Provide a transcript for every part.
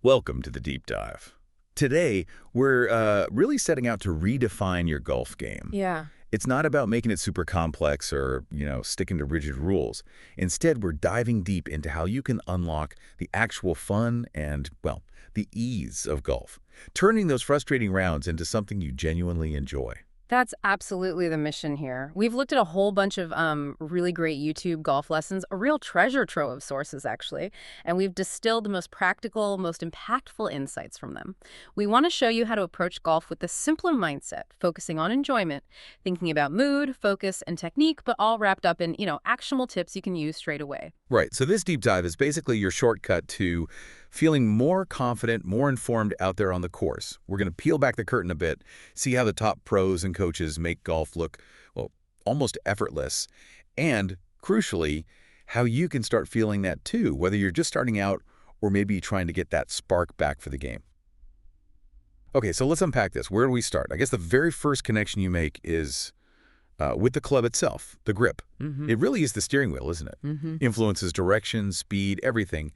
Welcome to the deep dive. Today, we're really setting out to redefine your golf game. Yeah, It's not about making it super complex or, sticking to rigid rules. Instead, we're diving deep into how you can unlock the actual fun and, well, the ease of golf, turning those frustrating rounds into something you genuinely enjoy. that's absolutely the mission here. We've looked at a whole bunch of really great YouTube golf lessons, a real treasure trove of sources, actually, and we've distilled the most practical, most impactful insights from them. We want to show you how to approach golf with a simpler mindset, focusing on enjoyment, thinking about mood, focus, and technique, but all wrapped up in, actionable tips you can use straight away. Right, so this deep dive is basically your shortcut to feeling more confident, more informed out there on the course. We're going to peel back the curtain a bit, see how the top pros and coaches make golf look, well, almost effortless, and, crucially, how you can start feeling that too, whether you're just starting out or maybe trying to get that spark back for the game. Okay, so let's unpack this. Where do we start? I guess the very first connection you make is with the club itself, the grip. Mm-hmm. It really is the steering wheel, isn't it? Mm-hmm. Influences direction, speed, everything.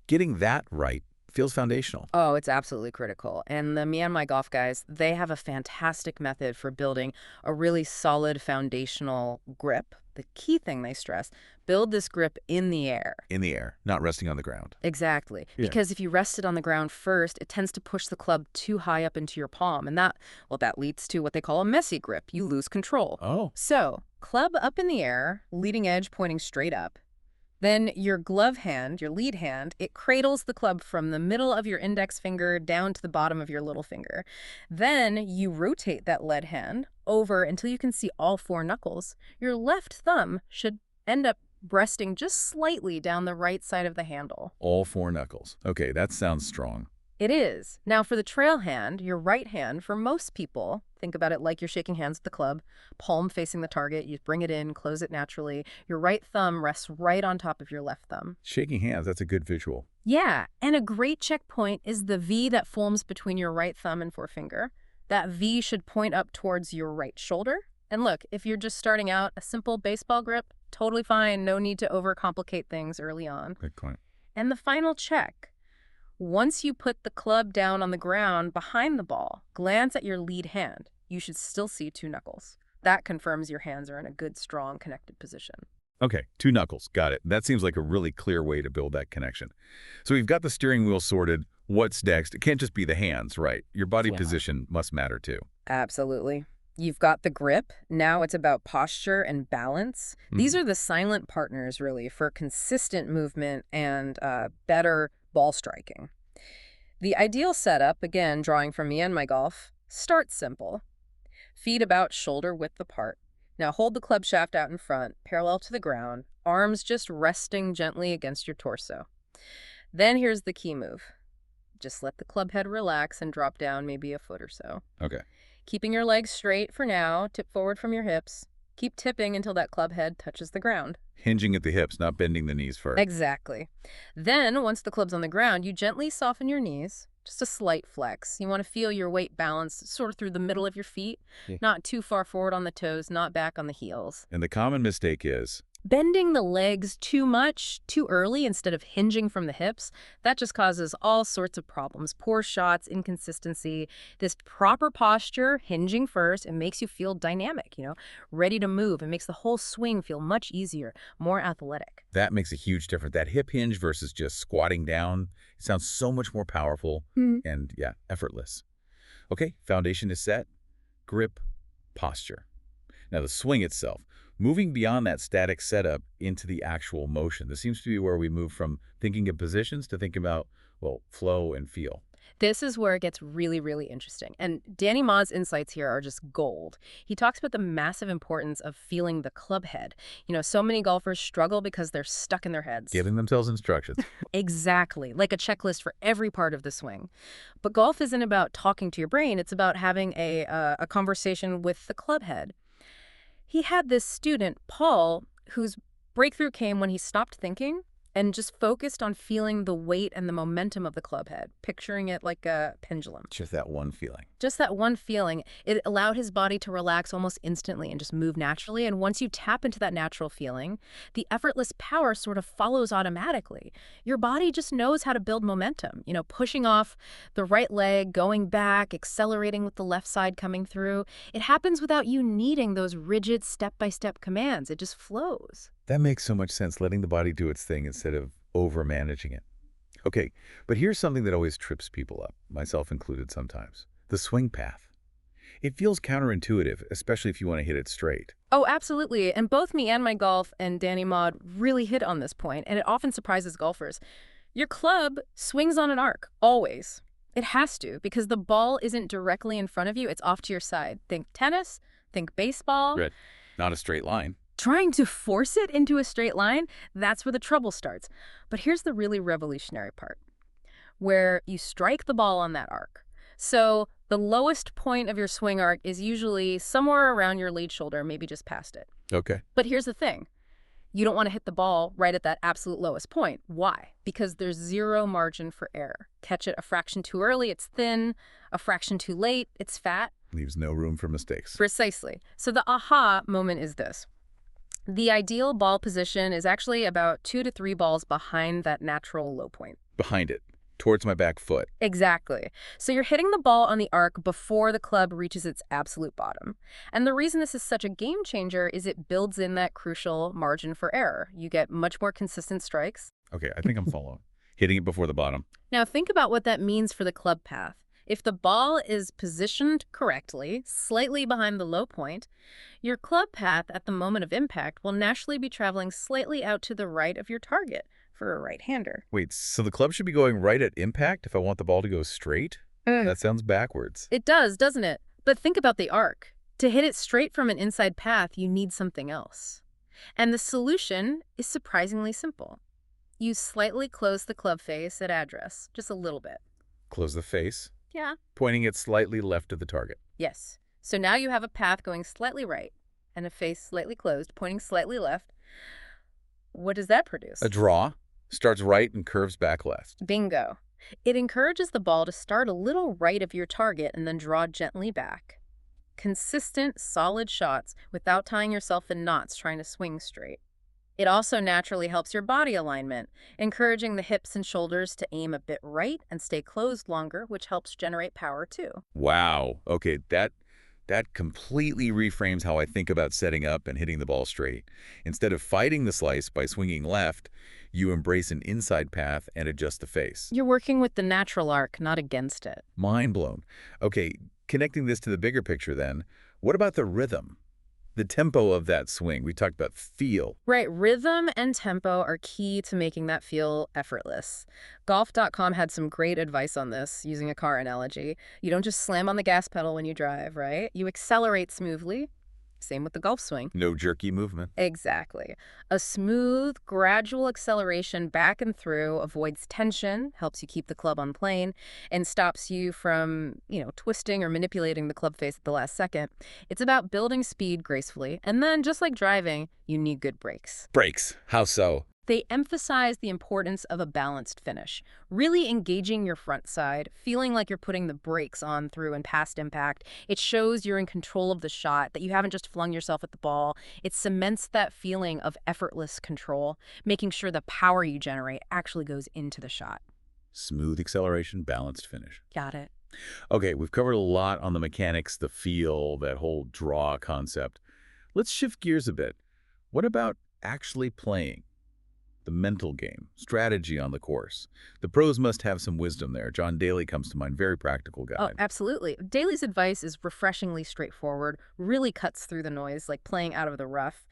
Getting that right feels foundational. Oh, it's absolutely critical. And the Me and My Golf guys, they have a fantastic method for building a really solid foundational grip. The key thing they stress, build this grip in the air. In the air, not resting on the ground. Exactly. Yeah. Because if you rest it on the ground first, it tends to push the club too high up into your palm. And that leads to what they call a messy grip. You lose control. Oh. So, club up in the air, leading edge pointing straight up. Then your glove hand, your lead hand, it cradles the club from the middle of your index finger down to the bottom of your little finger. Then you rotate that lead hand over until you can see all four knuckles. Your left thumb should end up resting just slightly down the right side of the handle. All four knuckles. Okay, that sounds strong. It is. Now for the trail hand, your right hand, for most people, think about it like you're shaking hands with the club, palm facing the target, you bring it in, close it naturally. Your right thumb rests right on top of your left thumb. Shaking hands, that's a good visual. Yeah, and a great checkpoint is the V that forms between your right thumb and forefinger. That V should point up towards your right shoulder. And look, if you're just starting out, a simple baseball grip, totally fine, no need to overcomplicate things early on. Good point. And the final check. Once you put the club down on the ground behind the ball, glance at your lead hand. You should still see two knuckles. That confirms your hands are in a good, strong, connected position. Okay, two knuckles. Got it. That seems like a really clear way to build that connection. So we've got the steering wheel sorted. What's next? It can't just be the hands, right? Your body Yeah. position must matter too. Absolutely. You've got the grip. Now it's about posture and balance. These are the silent partners, really, for consistent movement and better ball striking. The ideal setup, again, drawing from Me and My Golf, start simple. Feet about shoulder width apart. Now hold the club shaft out in front, parallel to the ground, arms just resting gently against your torso. Then here's the key move. Just let the club head relax and drop down maybe a foot or so. Okay. Keeping your legs straight for now, tip forward from your hips. Keep tipping until that club head touches the ground. Hinging at the hips, not bending the knees first. Exactly. Then, once the club's on the ground, you gently soften your knees. Just a slight flex. You want to feel your weight balanced sort of through the middle of your feet, Yeah. not too far forward on the toes, not back on the heels. And the common mistake is, Bending the legs too much, too early, instead of hinging from the hips, that just causes all sorts of problems. Poor shots, inconsistency. This proper posture, hinging first, it makes you feel dynamic, ready to move. It makes the whole swing feel much easier, more athletic. that makes a huge difference. That hip hinge versus just squatting down, it sounds so much more powerful and, yeah, effortless. Okay, foundation is set. Grip, posture. Now the swing itself, moving beyond that static setup into the actual motion. This seems to be where we move from thinking of positions to thinking about, well, flow and feel. This is where it gets really, really interesting. And Danny Ma's insights here are just gold. He talks about the massive importance of feeling the club head. So many golfers struggle because they're stuck in their heads. Giving themselves instructions. Exactly, like a checklist for every part of the swing. But golf isn't about talking to your brain. It's about having a conversation with the club head. He had this student, Paul, whose breakthrough came when he stopped thinking and just focused on feeling the weight and the momentum of the club head, picturing it like a pendulum. Just that one feeling. Just that one feeling, it allowed his body to relax almost instantly and just move naturally. And once you tap into that natural feeling, the effortless power sort of follows automatically. Your body just knows how to build momentum, pushing off the right leg, going back, accelerating with the left side coming through. It happens without you needing those rigid step-by-step commands. It just flows. That makes so much sense, letting the body do its thing instead of over-managing it. Okay, but here's something that always trips people up, myself included sometimes. The swing path. It feels counterintuitive, especially if you want to hit it straight. Oh, absolutely. And both me and my golf and Danny Maud really hit on this point, and it often surprises golfers. Your club swings on an arc, always. It has to, because the ball isn't directly in front of you, it's off to your side. Think tennis, think baseball. Right. Not a straight line. Trying to force it into a straight line, that's where the trouble starts. But here's the really revolutionary part, where you strike the ball on that arc. So the lowest point of your swing arc is usually somewhere around your lead shoulder, maybe just past it. Okay. But here's the thing. You don't want to hit the ball right at that absolute lowest point. Why? Because there's zero margin for error. Catch it a fraction too early, it's thin. A fraction too late, it's fat. Leaves no room for mistakes. Precisely. So the aha moment is this. The ideal ball position is actually about 2 to 3 balls behind that natural low point. Behind it, towards my back foot. Exactly. So you're hitting the ball on the arc before the club reaches its absolute bottom. And the reason this is such a game changer is it builds in that crucial margin for error. You get much more consistent strikes. Okay, I think I'm following. Hitting it before the bottom. Now think about what that means for the club path. If the ball is positioned correctly, slightly behind the low point, your club path at the moment of impact will naturally be traveling slightly out to the right of your target for a right-hander. Wait, so the club should be going right at impact if I want the ball to go straight? That sounds backwards. It does, doesn't it? But think about the arc. To hit it straight from an inside path, you need something else. And the solution is surprisingly simple. You slightly close the club face at address, just a little bit. Close the face. Yeah. Pointing it slightly left of the target. Yes. So now you have a path going slightly right and a face slightly closed, pointing slightly left. What does that produce? A draw. Starts right and curves back left. Bingo. It encourages the ball to start a little right of your target and then draw gently back. Consistent, solid shots without tying yourself in knots trying to swing straight. It also naturally helps your body alignment, encouraging the hips and shoulders to aim a bit right and stay closed longer, which helps generate power too. Wow. Okay, that completely reframes how I think about setting up and hitting the ball straight. Instead of fighting the slice by swinging left, you embrace an inside path and adjust the face. You're working with the natural arc, not against it. Mind blown. Okay, connecting this to the bigger picture then, what about the rhythm? The tempo of that swing. We talked about feel. Right, rhythm and tempo are key to making that feel effortless. Golf.com had some great advice on this, using a car analogy. You don't just slam on the gas pedal when you drive, right? You accelerate smoothly. Same with the golf swing. No jerky movement. Exactly. A smooth, gradual acceleration back and through avoids tension, helps you keep the club on plane, and stops you from, twisting or manipulating the club face at the last second. It's about building speed gracefully, and then, just like driving, you need good brakes. Brakes. How so? They emphasize the importance of a balanced finish, really engaging your front side, feeling like you're putting the brakes on through and past impact. It shows you're in control of the shot, that you haven't just flung yourself at the ball. It cements that feeling of effortless control, making sure the power you generate actually goes into the shot. Smooth acceleration, balanced finish. Got it. Okay, we've covered a lot on the mechanics, the feel, that whole draw concept. Let's shift gears a bit. What about actually playing? The mental game, strategy on the course. The pros must have some wisdom there. John Daly comes to mind, very practical guy. Oh, absolutely. Daly's advice is refreshingly straightforward, really cuts through the noise, like playing out of the rough.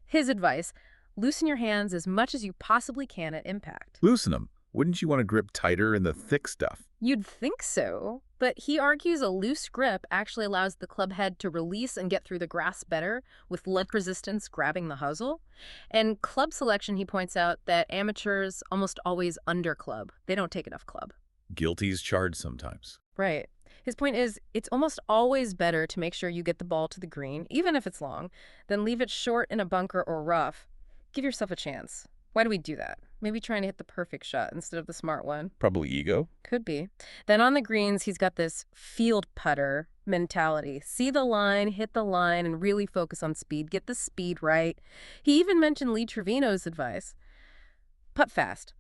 His advice, loosen your hands as much as you possibly can at impact. Loosen them. Wouldn't you want to grip tighter in the thick stuff? You'd think so, but he argues a loose grip actually allows the club head to release and get through the grass better, with lip resistance grabbing the hustle. And club selection, he points out that amateurs almost always underclub. They don't take enough club. Guilty's charged sometimes. Right. His point is, it's almost always better to make sure you get the ball to the green, even if it's long, than leave it short in a bunker or rough. Give yourself a chance. Why do we do that? Maybe trying to hit the perfect shot instead of the smart one. Probably ego. Could be. Then on the greens, he's got this field putter mentality. See the line, hit the line, and really focus on speed. Get the speed right. He even mentioned Lee Trevino's advice. Putt fast.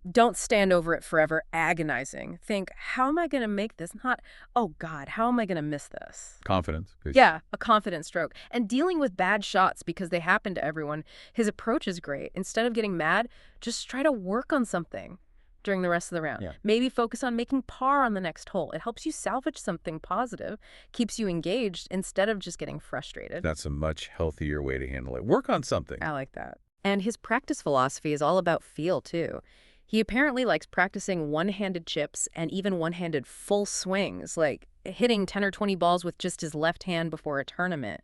Don't stand over it forever, agonizing. Think, how am I going to make this? Not, oh God, how am I going to miss this? Confidence. Yeah, a confident stroke. And dealing with bad shots because they happen to everyone, his approach is great. Instead of getting mad, just try to work on something during the rest of the round. Yeah. Maybe focus on making par on the next hole. It helps you salvage something positive, keeps you engaged instead of just getting frustrated. That's a much healthier way to handle it. Work on something. I like that. And his practice philosophy is all about feel, too. He apparently likes practicing one-handed chips and even one-handed full swings, like hitting 10 or 20 balls with just his left hand before a tournament.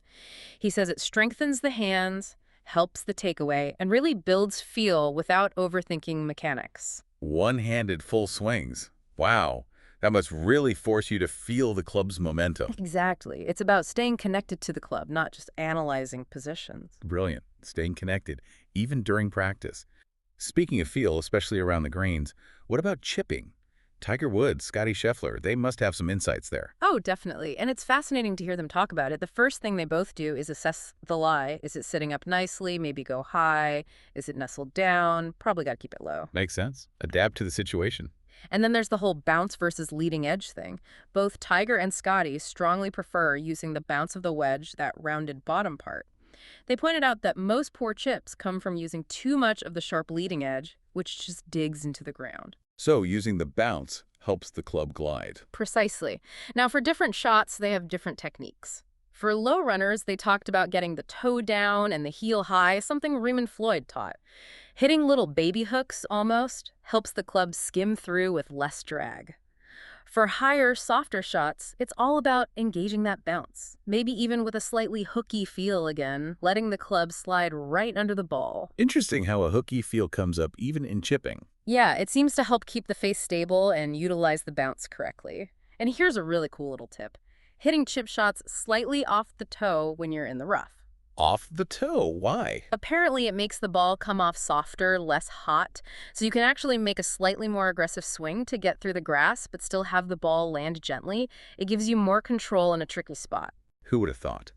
He says it strengthens the hands, helps the takeaway, and really builds feel without overthinking mechanics. One-handed full swings. Wow. That must really force you to feel the club's momentum. Exactly. It's about staying connected to the club, not just analyzing positions. Brilliant. Staying connected, even during practice. Speaking of feel, especially around the greens, what about chipping? Tiger Woods, Scottie Scheffler, they must have some insights there. Oh, definitely. And it's fascinating to hear them talk about it. The first thing they both do is assess the lie. Is it sitting up nicely? Maybe go high? Is it nestled down? Probably got to keep it low. Makes sense. Adapt to the situation. And then there's the whole bounce versus leading edge thing. Both Tiger and Scottie strongly prefer using the bounce of the wedge, that rounded bottom part. They pointed out that most poor chips come from using too much of the sharp leading edge, which just digs into the ground. So using the bounce helps the club glide. Precisely. Now, for different shots, they have different techniques. For low runners, they talked about getting the toe down and the heel high, something Raymond Floyd taught. Hitting little baby hooks, almost, helps the club skim through with less drag. For higher, softer shots, it's all about engaging that bounce, maybe even with a slightly hooky feel again, letting the club slide right under the ball. Interesting how a hooky feel comes up even in chipping. Yeah, it seems to help keep the face stable and utilize the bounce correctly. And here's a really cool little tip. Hitting chip shots slightly off the toe when you're in the rough. Off the toe, why? Apparently, it makes the ball come off softer, less hot, so you can actually make a slightly more aggressive swing to get through the grass, but still have the ball land gently. It gives you more control in a tricky spot. Who would have thought?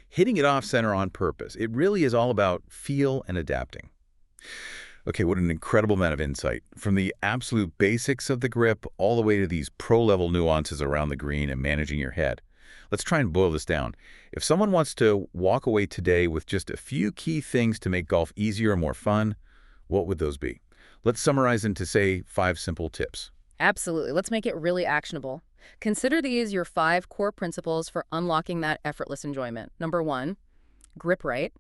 Hitting it off center on purpose. It really is all about feel and adapting. Okay, what an incredible amount of insight. From the absolute basics of the grip all the way to these pro-level nuances around the green and managing your head. Let's try and boil this down. If someone wants to walk away today with just a few key things to make golf easier and more fun, what would those be? Let's summarize into, say, 5 simple tips. Absolutely. Let's make it really actionable. Consider these your 5 core principles for unlocking that effortless enjoyment. Number 1, grip right.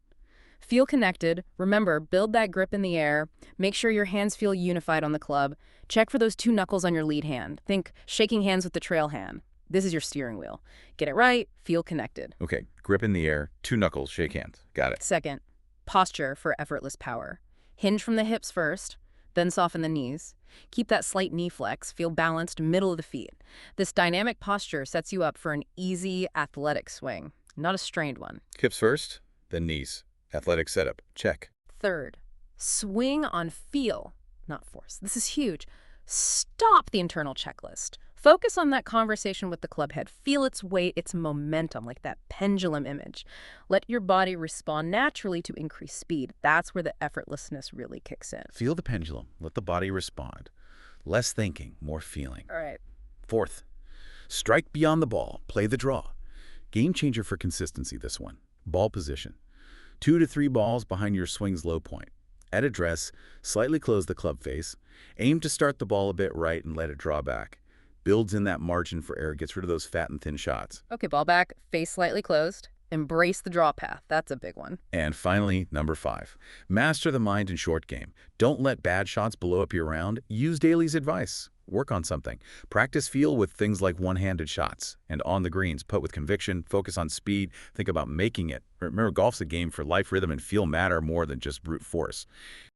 Feel connected. Remember, build that grip in the air. Make sure your hands feel unified on the club. Check for those 2 knuckles on your lead hand. Think shaking hands with the trail hand. This is your steering wheel. Get it right, feel connected. Okay, grip in the air, 2 knuckles, shake hands. Got it. Second, posture for effortless power. Hinge from the hips first, then soften the knees. Keep that slight knee flex, feel balanced middle of the feet. This dynamic posture sets you up for an easy, athletic swing, not a strained one. Hips first, then knees. Athletic setup, check. Third, swing on feel, not force. This is huge. Stop the internal checklist. Focus on that conversation with the club head. Feel its weight, its momentum, like that pendulum image. Let your body respond naturally to increased speed. That's where the effortlessness really kicks in. Feel the pendulum. Let the body respond. Less thinking, more feeling. All right. Fourth, strike beyond the ball. Play the draw. Game changer for consistency, this one. Ball position. 2 to 3 balls behind your swing's low point. At address, slightly close the club face. Aim to start the ball a bit right and let it draw back. Builds in that margin for error, gets rid of those fat and thin shots. Okay, ball back, face slightly closed. Embrace the draw path. That's a big one. And finally, number 5, master the mind and short game. Don't let bad shots blow up your round. Use Daly's advice. Work on something. Practice feel with things like one-handed shots. And on the greens, putt with conviction, focus on speed, think about making it. Remember, golf's a game for life, rhythm, and feel matter more than just brute force.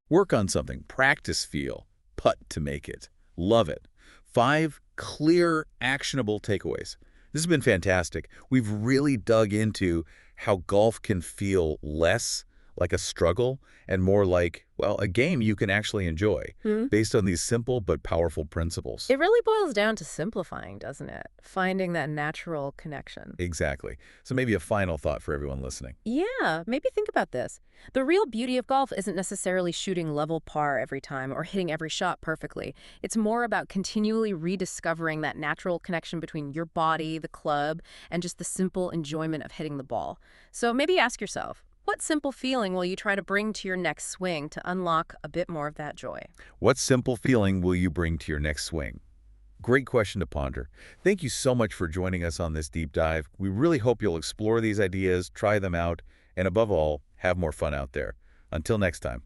Work on something. Practice feel. Putt to make it. Love it. 5 clear, actionable takeaways. This has been fantastic. We've really dug into how golf can feel less like a struggle, and more like, well, a game you can actually enjoy, Hmm? based on these simple but powerful principles. It really boils down to simplifying, doesn't it? Finding that natural connection. Exactly. So maybe a final thought for everyone listening. Yeah, maybe think about this. The real beauty of golf isn't necessarily shooting level par every time or hitting every shot perfectly. It's more about continually rediscovering that natural connection between your body, the club, and just the simple enjoyment of hitting the ball. So maybe ask yourself, what simple feeling will you try to bring to your next swing to unlock a bit more of that joy? What simple feeling will you bring to your next swing? Great question to ponder. Thank you so much for joining us on this deep dive. We really hope you'll explore these ideas, try them out, and above all, have more fun out there. Until next time.